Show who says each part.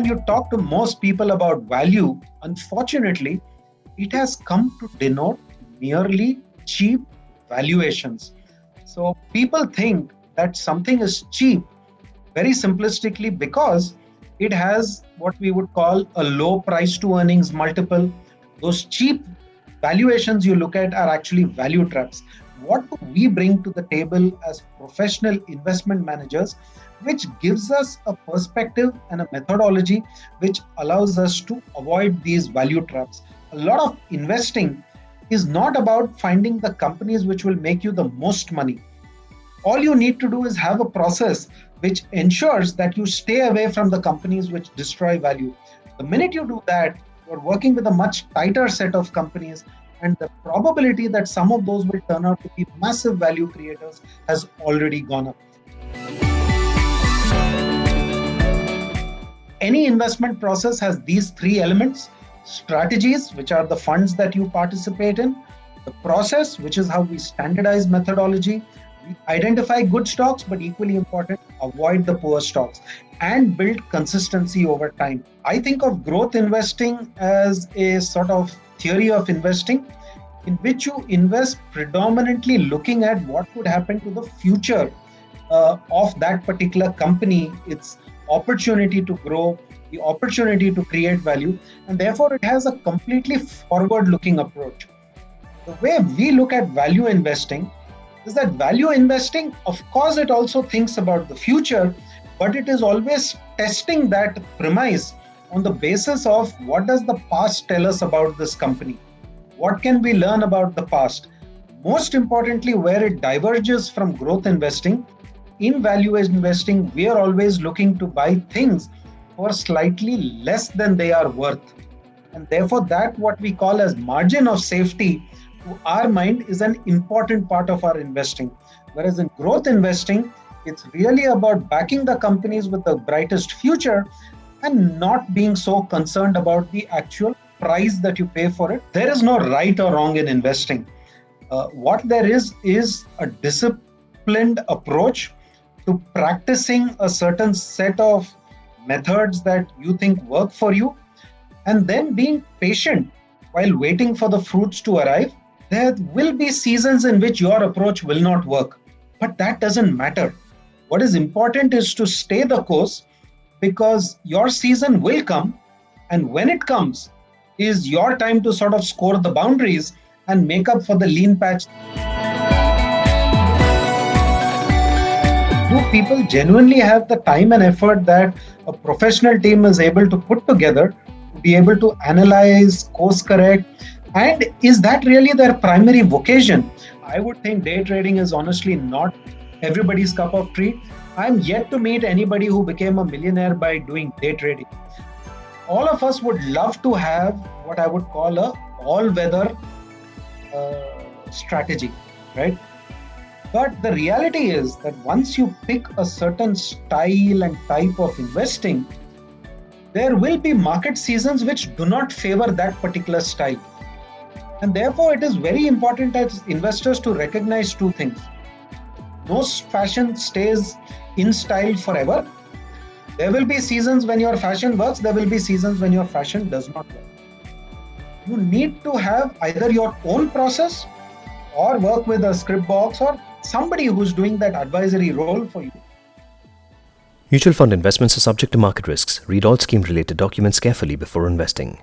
Speaker 1: you talk to most people about value, unfortunately, it has come to denote merely cheap valuations. So people think that something is cheap very simplistically because it has what we would call a low price to earnings multiple. Those cheap valuations you look at are actually value traps. What do we bring to the table as professional investment managers, which gives us a perspective and a methodology which allows us to avoid these value traps? A lot of investing is not about finding the companies which will make you the most money. All you need to do is have a process which ensures that you stay away from the companies which destroy value. The minute you do that, you're working with a much tighter set of companies, and the probability that some of those will turn out to be massive value creators has already gone up. Any investment process has these three elements: strategies, which are the funds that you participate in; the process, which is how we standardize methodology; we identify good stocks, but equally important, avoid the poor stocks, and build consistency over time. I think of growth investing as a sort of theory of investing in which you invest predominantly looking at what could happen to the future of that particular company, its opportunity to grow, the opportunity to create value, and therefore it has a completely forward-looking approach. The way we look at value investing is that value investing, of course, it also thinks about the future, but it is always testing that premise on the basis of what does the past tell us about this company? What can we learn about the past? Most importantly, where it diverges from growth investing, in value investing, we are always looking to buy things for slightly less than they are worth. And therefore, that what we call as margin of safety to our mind is an important part of our investing. Whereas in growth investing, it's really about backing the companies with the brightest future and not being so concerned about the actual price that you pay for it. There is no right or wrong in investing. What there is a disciplined approach to practicing a certain set of methods that you think work for you, and then being patient while waiting for the fruits to arrive. There will be seasons in which your approach will not work, but that doesn't matter. What is important is to stay the course, because your season will come, and when it comes is your time to sort of score the boundaries and make up for the lean patch. Do people genuinely have the time and effort that a professional team is able to put together to be able to analyze, course correct? And is that really their primary vocation? I would think day trading is honestly not everybody's cup of tea. I'm yet to meet anybody who became a millionaire by doing day trading. All of us would love to have what I would call a all-weather strategy, right? But the reality is that once you pick a certain style and type of investing, there will be market seasons which do not favor that particular style. And therefore, it is very important as investors to recognize two things. No fashion stays in style forever. There will be seasons when your fashion works, there will be seasons when your fashion does not work. You need to have either your own process or work with a script box or somebody who's doing that advisory role for you.
Speaker 2: Mutual fund investments are subject to market risks. Read all scheme-related documents carefully before investing.